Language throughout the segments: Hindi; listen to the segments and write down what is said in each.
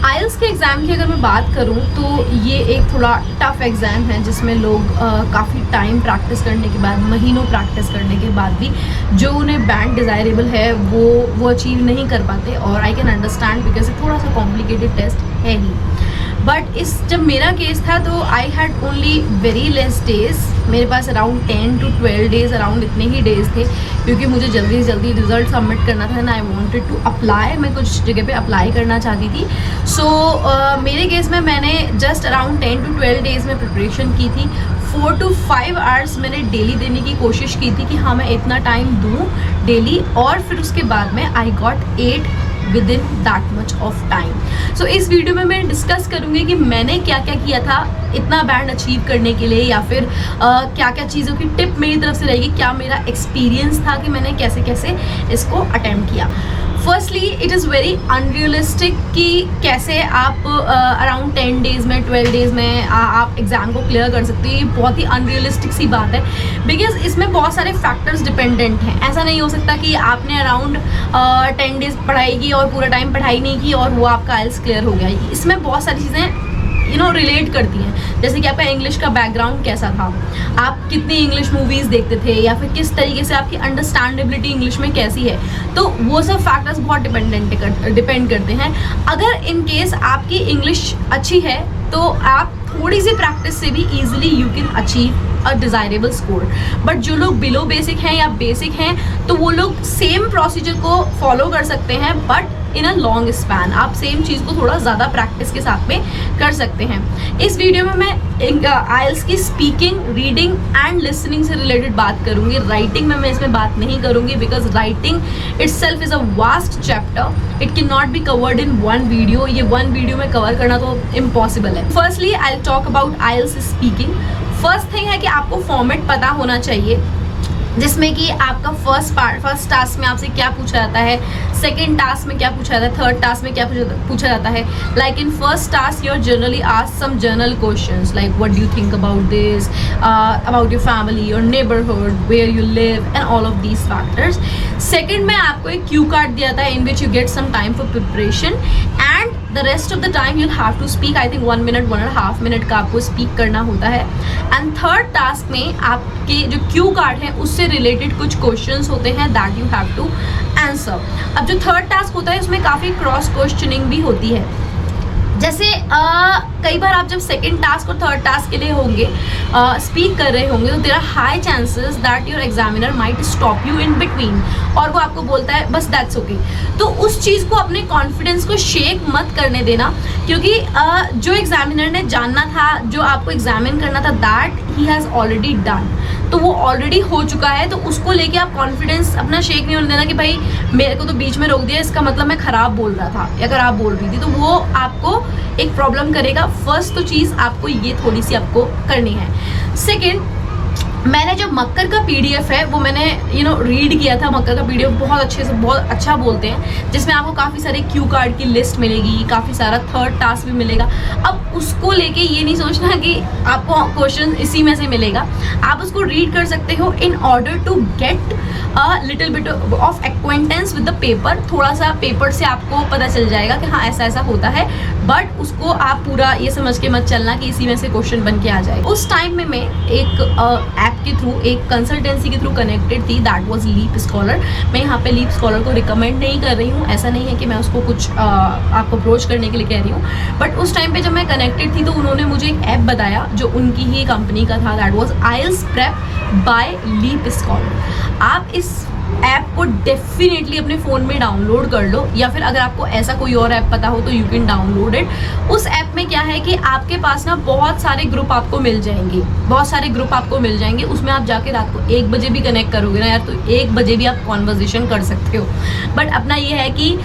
आइल्स के एग्ज़ाम की अगर मैं बात करूं तो ये एक थोड़ा टफ एग्ज़ाम है जिसमें लोग काफ़ी टाइम प्रैक्टिस करने के बाद, महीनों प्रैक्टिस करने के बाद भी जो उन्हें बैंड डिज़ायरेबल है वो अचीव नहीं कर पाते। और आई कैन अंडरस्टैंड बिकॉज ये थोड़ा सा कॉम्प्लिकेटेड टेस्ट है ही। बट जब मेरा केस था तो I had only very less days, मेरे पास अराउंड 10 to 12 डेज़, अराउंड इतने ही डेज़ थे क्योंकि मुझे जल्दी से जल्दी रिज़ल्ट सबमिट करना था ना। आई वांटेड टू अप्लाई, मैं कुछ जगह पे अप्लाई करना चाहती थी। सो मेरे केस में मैंने जस्ट अराउंड 10 to 12 डेज़ में प्रिपरेशन की थी। 4 to 5 आवर्स मैंने डेली देने की कोशिश की थी कि हाँ मैं इतना टाइम दूँ डेली, और फिर उसके बाद में I got 8 within that much of time. So इस वीडियो में मैं डिस्कस करूँगी कि मैंने क्या क्या किया था इतना बैंड अचीव करने के लिए, या फिर क्या क्या चीज़ों की टिप मेरी तरफ से रहेगी, क्या मेरा एक्सपीरियंस था कि मैंने कैसे कैसे इसको अटेम्प्ट किया। Firstly it is very unrealistic कि कैसे आप अराउंड 10 डेज़ में, 12 डेज़ में आप एग्ज़ाम को क्लियर कर सकते हैं। ये बहुत ही अनरियलिस्टिक सी बात है बिकॉज इसमें बहुत सारे फैक्टर्स डिपेंडेंट हैं। ऐसा नहीं हो सकता कि आपने अराउंड 10 डेज़ पढ़ाई की और पूरा टाइम पढ़ाई नहीं की और वो आपका आइल्स क्लियर हो गया। इसमें बहुत सारी चीज़ें रिलेट करती हैं, जैसे कि आपका इंग्लिश का बैकग्राउंड कैसा था, आप कितनी इंग्लिश मूवीज़ देखते थे, या फिर किस तरीके से आपकी अंडरस्टैंडेबिलिटी इंग्लिश में कैसी है। तो वो सब फैक्टर्स बहुत डिपेंड करते हैं। अगर इन केस आपकी इंग्लिश अच्छी है तो आप थोड़ी सी प्रैक्टिस से भी easily you can achieve a desirable score. But जो लोग बिलो बेसिक हैं या बेसिक हैं तो वो लोग सेम प्रोसीजर को फॉलो कर सकते हैं but in a long span. आप सेम चीज़ को थोड़ा ज़्यादा प्रैक्टिस के साथ में कर सकते हैं। इस वीडियो में मैं आइल्स की स्पीकिंग, रीडिंग एंड लिसनिंग से रिलेटेड बात करूँगी। राइटिंग में मैं इसमें बात नहीं करूँगी because writing itself is a vast chapter, it can not be covered in one video. ये वन वीडियो में कवर करना तो इम्पॉसिबल है। Firstly I talk about IELTS speaking. First thing है कि आपको फॉर्मेट पता होना चाहिए जिसमें कि आपका फर्स्ट टास्क में आपसे क्या पूछा जाता है, सेकंड टास्क में क्या पूछा जाता है, थर्ड टास्क में क्या पूछा जाता है। Like in first task you are generally asked some general questions like what do you think about this, about your family, your neighbourhood, where you live and all of these factors. Second में आपको एक क्यू कार्ड दिया जाता है in which you get some time for preparation and the rest of the time you have to speak. I think 1 minute 1.5 minute का आपको स्पीक करना होता है। एंड थर्ड टास्क में आपके जो क्यू कार्ड है उससे रिलेटेड कुछ क्वेश्चंस होते हैं that you have to answer. अब जो थर्ड टास्क होता है उसमें काफ़ी क्रॉस क्वेश्चनिंग भी होती है। जैसे कई बार आप जब सेकंड टास्क और थर्ड टास्क के लिए होंगे स्पीक कर रहे होंगे तो there are high chances that your examiner might stop you in between और वो आपको बोलता है बस दैट्स ओके। तो उस चीज़ को, अपने कॉन्फिडेंस को शेक मत करने देना क्योंकि जो एग्जामिनर ने जानना था, जो आपको एग्जामिन करना था, that he has already done. तो वो ऑलरेडी हो चुका है, तो उसको लेके आप कॉन्फिडेंस अपना शेक नहीं होने देना कि भाई मेरे को तो बीच में रोक दिया, इसका मतलब मैं ख़राब बोल रहा था या खराब बोल रही थी, तो वो आपको एक प्रॉब्लम करेगा। फर्स्ट तो चीज़ आपको ये थोड़ी सी आपको करनी है। सेकेंड, मैंने जो मक्कर का पीडीएफ है वो मैंने रीड किया था। मक्कर का पीडीएफ बहुत अच्छे से, बहुत अच्छा बोलते हैं, जिसमें आपको काफ़ी सारे क्यू कार्ड की लिस्ट मिलेगी, काफ़ी सारा थर्ड टास्क भी मिलेगा। अब उसको लेके ये नहीं सोचना कि आपको क्वेश्चन इसी में से मिलेगा। आप उसको रीड कर सकते हो in order to get a little bit of acquaintance with the paper. थोड़ा सा पेपर से आपको पता चल जाएगा कि हाँ ऐसा ऐसा होता है, बट उसको आप पूरा ये समझ के मत चलना कि इसी में से क्वेश्चन बन के आ जाए। उस टाइम में मैं एक ऐप के थ्रू, एक कंसल्टेंसी के थ्रू कनेक्टेड थी, दैट वाज लीप स्कॉलर। मैं यहाँ पे लीप स्कॉलर को रिकमेंड नहीं कर रही हूँ, ऐसा नहीं है कि मैं उसको कुछ आपको अप्रोच करने के लिए कह रही हूँ, बट उस टाइम पे जब मैं कनेक्टेड थी तो उन्होंने मुझे एक ऐप बताया जो उनकी ही कंपनी का था, that was IELTS prep by Leap Scholar. आप इस ऐप को डेफिनेटली अपने फ़ोन में डाउनलोड कर लो, या फिर अगर आपको ऐसा कोई और ऐप पता हो तो यू कैन डाउनलोड इट। उस ऐप में क्या है कि आपके पास ना बहुत सारे ग्रुप आपको मिल जाएंगे, बहुत सारे ग्रुप आपको मिल जाएंगे। उसमें आप जाके रात को 1 बजे भी कनेक्ट करोगे ना यार, तो 1 बजे भी आप कॉन्वर्जेशन कर सकते हो। बट अपना ये है कि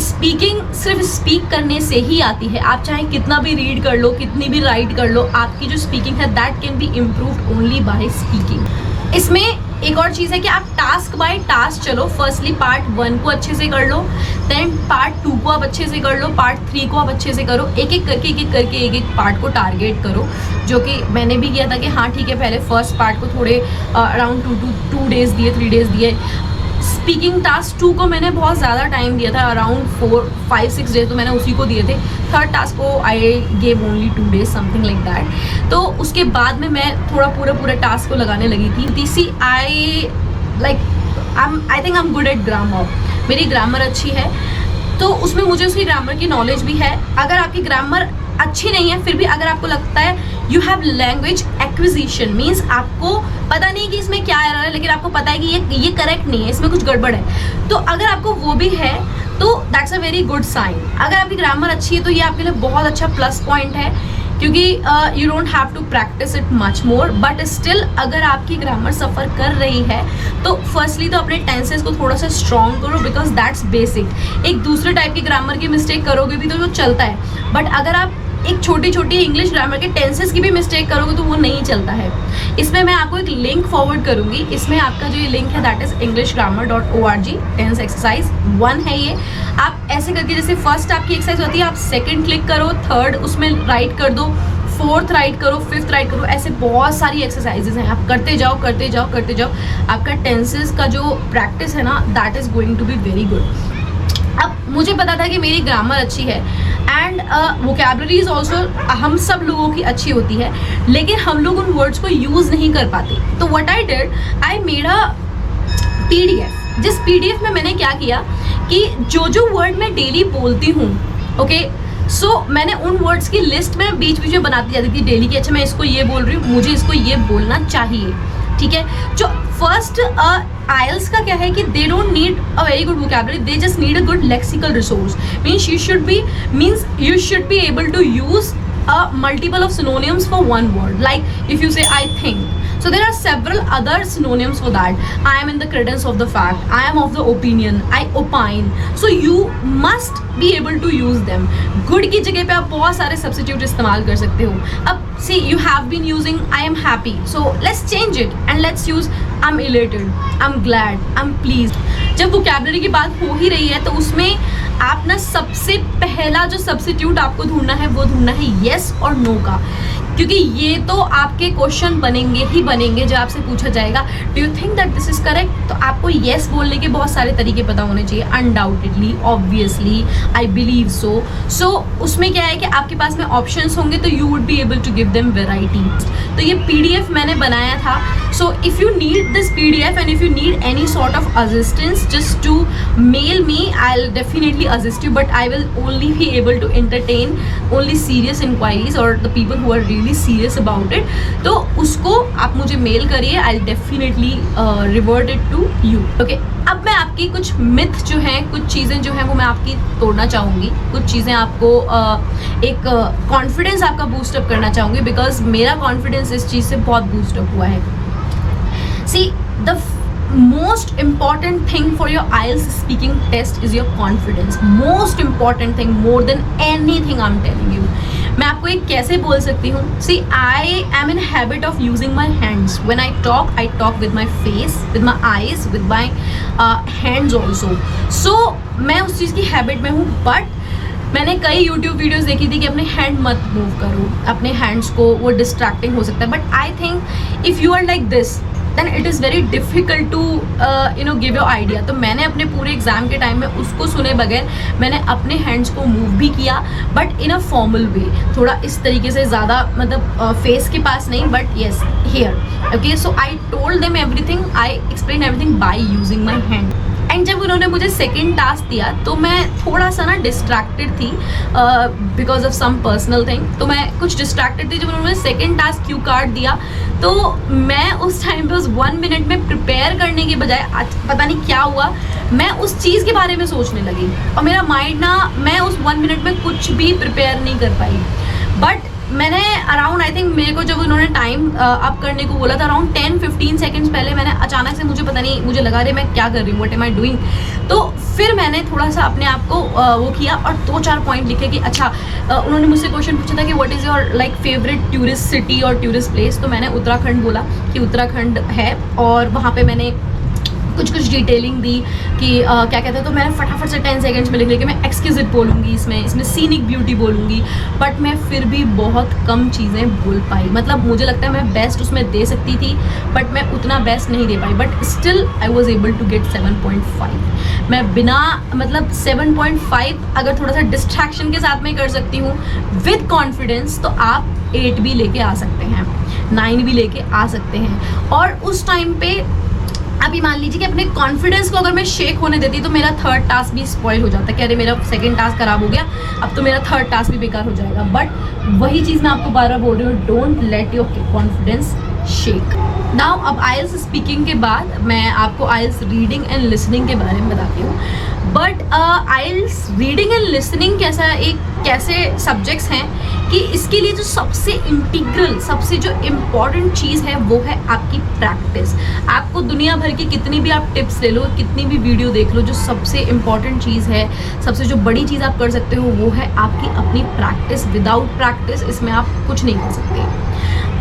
स्पीकिंग सिर्फ स्पीक करने से ही आती है। आप चाहे कितना भी रीड कर लो, कितनी भी राइट कर लो, आपकी जो स्पीकिंग है that can be improved only by speaking. इसमें एक और चीज़ है कि आप टास्क बाय टास्क चलो। फर्स्टली पार्ट 1 को अच्छे से कर लो, देन पार्ट 2 को आप अच्छे से कर लो, पार्ट 3 को आप अच्छे से करो। एक एक करके एक एक पार्ट को टारगेट करो, जो कि मैंने भी किया था कि हाँ ठीक है, पहले फर्स्ट पार्ट को थोड़े अराउंड 2 डेज़ दिए, 3 डेज़ दिए। स्पीकिंग टास्क 2 को मैंने बहुत ज़्यादा टाइम दिया था, अराउंड 4-5-6 डेज तो मैंने उसी को दिए थे। थर्ड टास्क को I gave only 2 days, something like that. तो उसके बाद में मैं थोड़ा पूरा टास्क को लगाने लगी थी। See I think I am good at grammar, मेरी ग्रामर अच्छी है, तो उसमें मुझे उसकी ग्रामर की नॉलेज भी है। अगर आपकी ग्रामर अच्छी नहीं है, फिर भी अगर आपको लगता है you have language acquisition, means आपको पता नहीं कि इसमें क्या एरर है, लेकिन आपको पता है कि ये करेक्ट नहीं है, इसमें कुछ गड़बड़ है, तो अगर आपको वो भी है तो that's a very good sign. अगर आपकी ग्रामर अच्छी है तो ये आपके लिए बहुत अच्छा प्लस पॉइंट है, क्योंकि you don't have to practise it much more. But still अगर आपकी ग्रामर सफ़र कर रही है तो फर्स्टली तो अपने टेंसेस को थोड़ा सा स्ट्रॉन्ग करो, बिकॉज दैट्स बेसिक। एक दूसरे टाइप की ग्रामर की मिस्टेक करोगे भी तो वो चलता है, बट अगर आप एक छोटी छोटी इंग्लिश ग्रामर के टेंसेस की भी मिस्टेक करोगे तो वो नहीं चलता है। इसमें मैं आपको एक लिंक फॉरवर्ड करूंगी, इसमें आपका जो ये लिंक है that is englishgrammar.org, tense exercise 1 है ये। आप ऐसे करके, जैसे फर्स्ट आपकी एक्सरसाइज होती है, आप सेकंड क्लिक करो, थर्ड उसमें राइट कर दो, फोर्थ राइट करो, फिफ्थ राइट करो, ऐसे बहुत सारी एक्सरसाइजेज हैं, आप करते जाओ करते जाओ करते जाओ। आपका टेंसेस का जो प्रैक्टिस है ना, that is going to be very good. अब मुझे पता था कि मेरी ग्रामर अच्छी है एंड वोकैबुलरी इज ऑल्सो हम सब लोगों की अच्छी होती है, लेकिन हम लोग उन वर्ड्स को यूज़ नहीं कर पाते। तो what I did, I made a PDF, जिस PDF में मैंने क्या किया कि जो वर्ड मैं डेली बोलती हूँ, ओके, सो मैंने उन वर्ड्स की लिस्ट में बीच बीच में बनाती जाती थी डेली की, अच्छा मैं इसको ये बोल रही हूँ, मुझे इसको ये बोलना चाहिए, ठीक है। जो फर्स्ट IELTS का क्या है कि they don't need a very good vocabulary, they just need a good lexical resource, means you should be able to use a multiple of synonyms for one word. Like if you say I think, so there are several other synonyms for that. I am in the credence of the fact, I am of the opinion, I opine, so you must be able to use them. Good की जगह पे आप बहुत सारे substitute इस्तेमाल कर सकते हो। अब see, you have been using I am happy, so let's change it and let's use I'm elated, I'm glad, I'm pleased। जब वोकैबुलरी की बात हो ही रही है तो उसमें आप ना सबसे पहला जो सब्स्टिट्यूट आपको ढूंढना है वो ढूंढना है येस और नो का, क्योंकि ये तो आपके क्वेश्चन बनेंगे ही बनेंगे जब आपसे पूछा जाएगा do you think that this is correct, तो आपको येस बोलने के बहुत सारे तरीके पता होने चाहिए, undoubtedly, obviously, I believe so उसमें क्या है कि आपके पास में ऑप्शंस होंगे तो you would be able to give them variety. तो ये PDF मैंने बनाया था, so if you need this PDF and if you need any sort of assistance just to mail me, I will definitely assist you, but I will only be able to entertain only serious enquiries और the people who are really serious about it. तो उसको आप मुझे मेल करिए, I will definitely revert it to you, okay. अब मैं आपकी कुछ मिथ जो हैं, कुछ चीज़ें जो हैं वो मैं आपकी तोड़ना चाहूँगी, कुछ चीज़ें आपको एक कॉन्फिडेंस आपका बूस्टअप करना चाहूँगी, बिकॉज मेरा कॉन्फिडेंस इस चीज़ से बहुत बूस्टअप हुआ है। सी, the most important thing for your IELTS speaking test is your confidence. Most important thing, more than anything I'm telling you. मैं आपको एक कैसे बोल सकती हूँ, see, I am in habit of using my hands. When I talk with my face, with my eyes, with my hands also. So मैं उस चीज़ की हैबिट में हूँ, बट मैंने कई YouTube वीडियोस देखी थी कि अपने हैंड मत मूव करो, अपने हैंड्स को, वो डिस्ट्रैक्टिंग हो सकता है, but I think if you are like this then it is very difficult to give your idea। तो मैंने अपने पूरे एग्जाम के टाइम में उसको सुने बगैर मैंने अपने हैंड्स को मूव भी किया, but in a formal way, थोड़ा इस तरीके से, ज़्यादा मतलब फेस के पास नहीं, but yes here, okay. So I told them everything, I explain everything by using my hand. And जब उन्होंने मुझे सेकेंड टास्क दिया तो मैं थोड़ा सा ना डिस्ट्रैक्टेड थी because of some personal thing, तो मैं कुछ डिस्ट्रैक्टेड थी। जब उन्होंने सेकेंड टास्क क्यू कार्ड दिया तो मैं उस टाइम पे उस 1 मिनट में प्रिपेयर करने के बजाय पता नहीं क्या हुआ, मैं उस चीज़ के बारे में सोचने लगी और मेरा माइंड ना, मैं उस 1 मिनट में कुछ भी प्रिपेयर नहीं कर पाई। बट मैंने अराउंड, आई थिंक मेरे को जब उन्होंने टाइम अप करने को बोला था, अराउंड 10-15 सेकेंड्स पहले मैंने अचानक से, मुझे पता नहीं, मुझे लगा रहे मैं क्या कर रही हूँ, व्हाट एम आई डूइंग। तो फिर मैंने थोड़ा सा अपने आप को वो किया और 2-4 पॉइंट लिखे कि अच्छा, उन्होंने मुझसे क्वेश्चन पूछा था कि what is your like favourite tourist city और टूरिस्ट प्लेस, तो मैंने उत्तराखंड बोला कि उत्तराखंड है, और वहाँ पे मैंने कुछ डिटेलिंग दी कि क्या कहते हैं, तो मैंने फटाफट से 10 सेकंड्स में लिख लिया कि मैं एक्सक्यूजिट बोलूँगी, इसमें सीनिक ब्यूटी बोलूँगी, बट मैं फिर भी बहुत कम चीज़ें बोल पाई। मतलब मुझे लगता है मैं बेस्ट उसमें दे सकती थी, बट मैं उतना बेस्ट नहीं दे पाई, but still I was able to get 7.5। मैं बिना मतलब 7.5 अगर थोड़ा सा डिस्ट्रैक्शन के साथ में कर सकती हूँ विद कॉन्फिडेंस, तो आप 8 भी लेके आ सकते हैं, 9 भी लेके आ सकते हैं। और उस टाइम पे अभी मान लीजिए कि अपने कॉन्फिडेंस को अगर मैं शेक होने देती तो मेरा थर्ड टास्क भी स्पॉइल हो जाता है कि अरे मेरा सेकंड टास्क खराब हो गया, अब तो मेरा थर्ड टास्क भी बेकार हो जाएगा। बट वही चीज़ मैं आपको बार बार बोल रही हूँ, don't let your confidence shake. Now अब आइल्स स्पीकिंग के बाद मैं आपको आइल्स रीडिंग एंड लिसनिंग के बारे में बताती हूँ। But IELTS reading and listening कैसे सब्जेक्ट्स हैं कि इसके लिए जो सबसे इंटीग्रल, सबसे जो इम्पॉर्टेंट चीज़ है वो है आपकी प्रैक्टिस। आपको दुनिया भर की कितनी भी आप टिप्स ले लो, कितनी भी वीडियो देख लो, जो सबसे इम्पॉर्टेंट चीज़ है, सबसे जो बड़ी चीज़ आप कर सकते हो वो है आपकी अपनी प्रैक्टिस। विदाउट प्रैक्टिस इसमें आप कुछ नहीं कर सकते।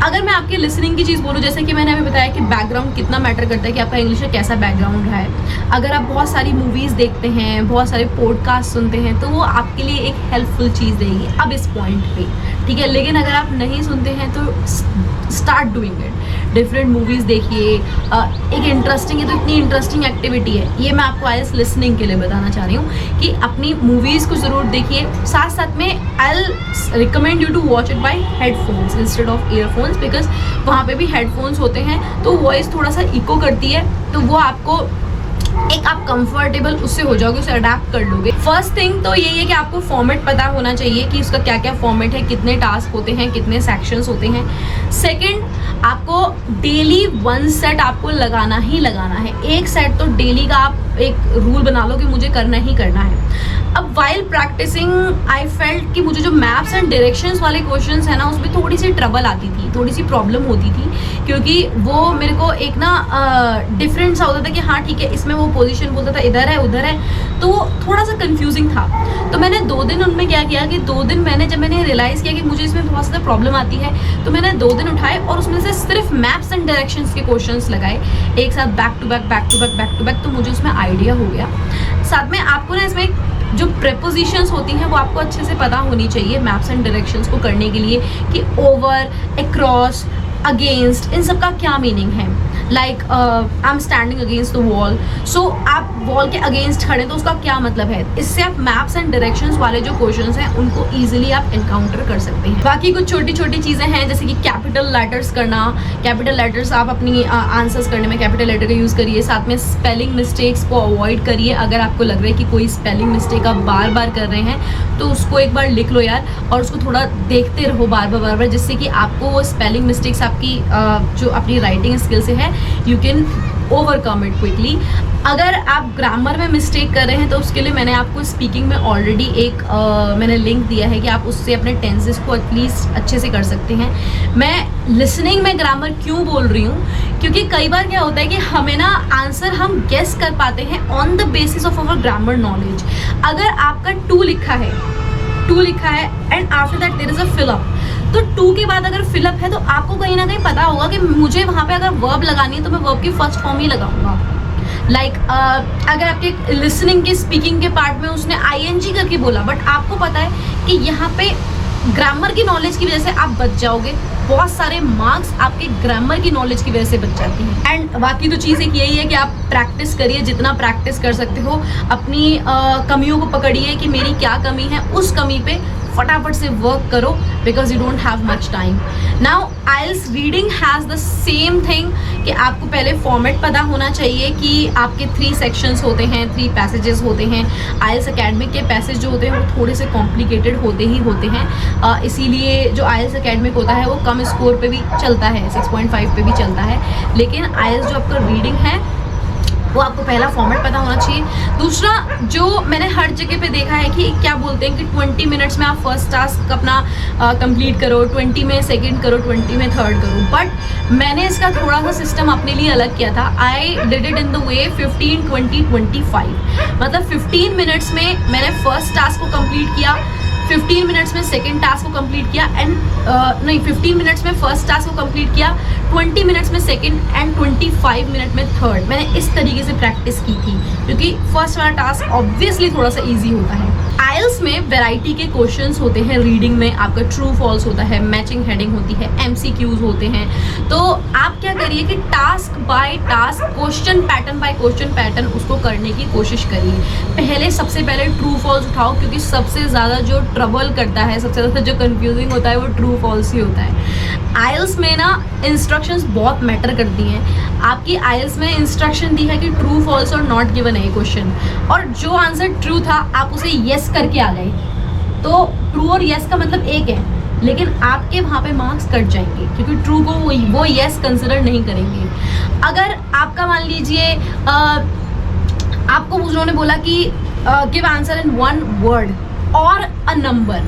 अगर मैं आपकी लिसनिंग की चीज़ बोलूँ, जैसे कि मैंने अभी बताया कि बैकग्राउंड कितना मैटर करता है कि आपका इंग्लिश का कैसा बैकग्राउंड रहा है। अगर आप बहुत सारी मूवीज़ देखते हैं, बहुत सारे पॉडकास्ट सुनते हैं, तो वो आपके लिए एक हेल्पफुल चीज़ रहेगी अब इस पॉइंट पे, ठीक है। लेकिन अगर आप नहीं सुनते हैं तो start doing it. Different movies देखिए, एक इंटरेस्टिंग, ये तो इतनी इंटरेस्टिंग एक्टिविटी है, ये मैं आपको आइल्स लिसनिंग के लिए बताना चाह रही हूँ कि अपनी मूवीज़ को ज़रूर देखिए। साथ साथ में I recommend you to watch it by headphones instead of earphones, because वहाँ पे भी हेडफोन्स होते हैं तो वॉइस थोड़ा सा इको करती है, तो वो आपको एक आप कंफर्टेबल उससे हो जाओगे, उसे अडेप्ट कर लोगे। फर्स्ट थिंग तो यही है कि आपको फॉर्मेट पता होना चाहिए कि उसका क्या क्या फॉर्मेट है, कितने टास्क होते हैं, कितने सेक्शंस होते हैं। सेकंड, आपको डेली 1 सेट आपको लगाना ही लगाना है। एक सेट तो डेली का आप एक रूल बना लो कि मुझे करना ही करना है। अब वाइल प्रैक्टिसिंग आई फेल्ट कि मुझे जो मैप्स एंड डायरेक्शंस वाले क्वेश्चंस है ना, उसमें थोड़ी सी ट्रबल आती थी, थोड़ी सी प्रॉब्लम होती थी, क्योंकि वो मेरे को एक ना डिफरेंट सा होता था कि हाँ ठीक है, इसमें वो पोजीशन बोलता था इधर है उधर है, तो वो थोड़ा सा कंफ्यूजिंग था। तो मैंने 2 दिन उनमें क्या किया कि 2 दिन जब मैंने रियलाइज़ किया कि मुझे इसमें बहुत ज़्यादा प्रॉब्लम आती है, तो मैंने 2 दिन उठाए और उसमें से सिर्फ मैप्स एंड डायरेक्शंस के क्वेश्चंस लगाए एक साथ, बैक टू बैक, तो मुझे उसमें आइडिया हो गया। साथ में आपको ना इसमें जो प्रेपोजिशंस होती हैं वो आपको अच्छे से पता होनी चाहिए मैप्स एंड डायरेक्शंस को करने के लिए कि ओवर, अक्रॉस, अगेंस्ट, इन सब का क्या मीनिंग है। Like I am standing against the wall, so आप वॉल के अगेंस्ट खड़े तो उसका क्या मतलब है। इससे आप मैप्स एंड डायरेक्शंस वाले जो क्वेश्चंस हैं उनको ईजिली आप एनकाउंटर कर सकते हैं। बाकी कुछ छोटी छोटी चीज़ें हैं जैसे कि कैपिटल लेटर्स करना, कैपिटल लेटर्स आप अपनी आंसर्स करने में कैपिटल लेटर का यूज़ करिए। साथ में स्पेलिंग मिस्टेक्स को अवॉइड करिए। अगर आपको लग रहा है कि कोई स्पेलिंग मिस्टेक आप बार बार कर रहे हैं तो उसको एक बार लिख लो यार, और उसको थोड़ा देखते रहो बार बार, जिससे कि आपको वो स्पेलिंग मिस्टेक्स आपकी जो अपनी राइटिंग स्किल से है you can overcome it quickly. अगर आप ग्रामर में मिस्टेक कर रहे हैं तो उसके लिए मैंने आपको स्पीकिंग में ऑलरेडी एक मैंने लिंक दिया है कि आप उससे अपने टेंसेस को एटलीस्ट अच्छे से कर सकते हैं। मैं लिसनिंग में ग्रामर क्यों बोल रही हूँ, क्योंकि कई बार क्या होता है कि हमें ना आंसर हम गेस कर पाते हैं on the basis of our grammar knowledge. अगर आपका 2 लिखा है and after that there is a fill up, तो 2 के बाद अगर फिलअप है तो आपको कहीं ना कहीं पता होगा कि मुझे वहाँ पे अगर वर्ब लगानी है तो मैं वर्ब की फर्स्ट फॉर्म ही लगाऊंगा। लाइक अगर आपके लिसनिंग के स्पीकिंग के पार्ट में उसने ING करके बोला, बट आपको पता है कि यहाँ पे ग्रामर की नॉलेज की वजह से आप बच जाओगे। बहुत सारे मार्क्स आपके ग्रामर की नॉलेज की वजह से बच जाती हैं। एंड बाकी तो चीज़ एक यही है कि आप प्रैक्टिस करिए, जितना प्रैक्टिस कर सकते हो। अपनी कमियों को पकड़िए कि मेरी क्या कमी है, उस कमी पे फटाफट से वर्क करो because you don't have much time. Now IELTS reading has the same thing कि आपको पहले फॉर्मेट पता होना चाहिए कि आपके 3 सेक्शंस होते हैं, 3 पैसेजेस होते हैं। आइल्स एकेडमिक के पैसेज जो होते हैं वो थोड़े से कॉम्प्लिकेटेड होते हैं, इसीलिए जो आइल्स एकेडमिक होता है वो कम स्कोर पे भी चलता है, 6.5 पे भी चलता है। लेकिन आइल्स जो आपका रीडिंग है वो आपको पहला फॉर्मेट पता होना चाहिए। दूसरा, जो मैंने हर जगह पे देखा है कि क्या बोलते हैं कि 20 मिनट्स में आप फर्स्ट टास्क अपना कंप्लीट करो, 20 में सेकंड करो, 20 में थर्ड करो। बट मैंने इसका थोड़ा सा सिस्टम अपने लिए अलग किया था। I did it in the way 15, 20, 25। मतलब 15 मिनट्स में मैंने फर्स्ट टास्क को कंप्लीट किया, 15 मिनट्स में सेकेंड टास्क को कंप्लीट किया एंड 15 मिनट्स में फर्स्ट टास्क को कंप्लीट किया, 20 मिनट्स में सेकेंड एंड 25 मिनट में थर्ड। मैंने इस तरीके से प्रैक्टिस की थी क्योंकि फर्स्ट वाला टास्क ऑब्वियसली थोड़ा सा ईजी होता है। आइल्स में वैरायटी के क्वेश्चंस होते हैं, रीडिंग में आपका ट्रू फॉल्स होता है, मैचिंग हेडिंग होती है, MCQs होते हैं। तो आप क्या करिए कि task by task, question pattern by question pattern उसको करने की कोशिश करिए। सबसे पहले ट्रू फॉल्स उठाओ क्योंकि सबसे ज़्यादा जो ट्रबल करता है, सबसे ज़्यादा जो कंफ्यूजिंग होता है वो ट्रू फॉल्स ही होता है। आइल्स में ना इंस्ट्रक्शंस बहुत मैटर करती हैं। आपकी आइल्स में इंस्ट्रक्शन दी है कि ट्रू फॉल्स और नॉट गिवन है क्वेश्चन, और जो आंसर ट्रू था आप उसे येस करके आ गए तो ट्रू और येस का मतलब एक है, लेकिन आपके वहाँ पे मार्क्स कट जाएंगे क्योंकि ट्रू को वो येस कंसिडर नहीं करेंगे। अगर आपका मान लीजिए आपको उन्होंने बोला कि गिव आंसर इन 1 वर्ड और अ नंबर,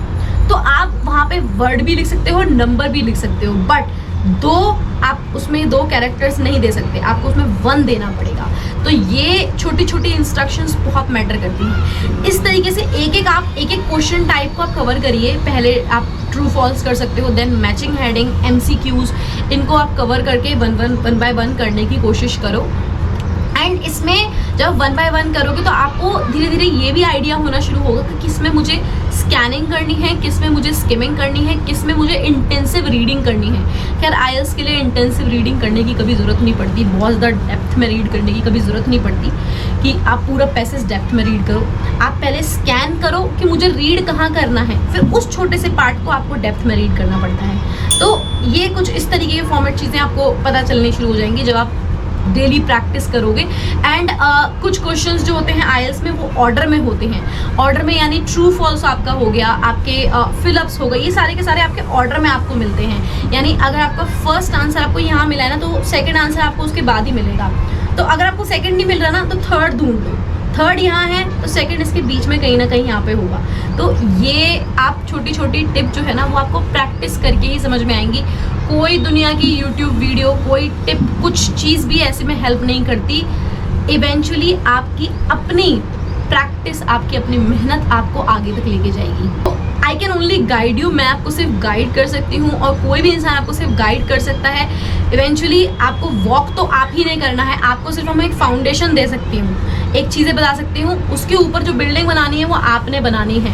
तो आप वहाँ पे वर्ड भी लिख सकते हो, नंबर भी लिख सकते हो, बट आप उसमें 2 कैरेक्टर्स नहीं दे सकते, आपको उसमें 1 देना पड़ेगा। तो ये छोटी छोटी इंस्ट्रक्शंस बहुत मैटर करती हैं। इस तरीके से एक एक क्वेश्चन टाइप को आप कवर करिए। पहले आप ट्रू फॉल्स कर सकते हो, देन मैचिंग हेडिंग, MCQs, इनको आप कवर करके 1 बाय 1 करने की कोशिश करो। एंड इसमें जब 1 बाय 1 करोगे तो आपको धीरे धीरे ये भी आइडिया होना शुरू होगा कि किस में मुझे स्कैनिंग करनी है, किस में मुझे स्किमिंग करनी है, किस में मुझे इंटेंसिव रीडिंग करनी है। खैर आइल्स के लिए इंटेंसिव रीडिंग करने की कभी ज़रूरत नहीं पड़ती, बहुत ज़्यादा डेप्थ में रीड करने की कभी ज़रूरत नहीं पड़ती कि आप पूरा पैसेज डेप्थ में रीड करो। आप पहले स्कैन करो कि मुझे रीड कहाँ करना है, फिर उस छोटे से पार्ट को आपको डेप्थ में रीड करना पड़ता है। तो ये कुछ इस तरीके के फॉर्मेट चीज़ें आपको पता चलनी शुरू हो जाएंगी जब आप डेली प्रैक्टिस करोगे। एंड कुछ क्वेश्चंस जो होते हैं आइल्स में वो ऑर्डर में होते हैं। ऑर्डर में यानी ट्रू फॉल्स आपका हो गया, आपके फिलअप्स हो गए, ये सारे के सारे आपके ऑर्डर में आपको मिलते हैं। यानी अगर आपका फर्स्ट आंसर आपको यहाँ मिला है ना, तो सेकंड आंसर आपको उसके बाद ही मिलेगा। तो अगर आपको सेकंड नहीं मिल रहा ना, तो थर्ड ढूंढ लो। थर्ड यहाँ है तो सेकंड इसके बीच में कहीं ना कहीं यहाँ पे होगा। तो ये आप छोटी छोटी टिप जो है ना वो आपको प्रैक्टिस करके ही समझ में आएंगी। कोई दुनिया की यूट्यूब वीडियो, कोई टिप, कुछ चीज़ भी ऐसे में हेल्प नहीं करती। इवेंचुअली आपकी अपनी प्रैक्टिस, आपकी अपनी मेहनत आपको आगे तक लेके जाएगी। तो I can only guide you, मैं आपको सिर्फ गाइड कर सकती हूँ और कोई भी इंसान आपको सिर्फ गाइड कर सकता है। इवेंचुअली आपको वॉक तो आप ही नहीं करना है, आपको सिर्फ मैं एक फाउंडेशन दे सकती हूँ, एक चीज़ें बता सकती हूँ, उसके ऊपर जो बिल्डिंग बनानी है वो आपने बनानी है।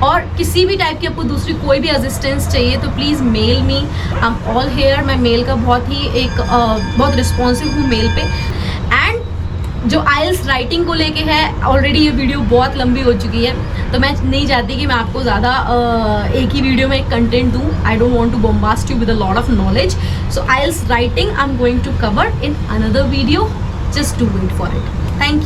और किसी भी टाइप की आपको दूसरी कोई भी असिस्टेंस चाहिए तो please mail me, I am all here. मैं मेल का बहुत रिस्पॉन्सिव हूँ मेल पे। एंड जो आइल्स राइटिंग को लेके है, ऑलरेडी ये वीडियो बहुत लंबी हो चुकी है, तो मैं नहीं चाहती कि मैं आपको ज़्यादा एक ही वीडियो में एक कंटेंट दूँ। I don't want to bombast you with a lot of knowledge. So aisles writing I am going to cover in another video, just to wait for it. Thank you.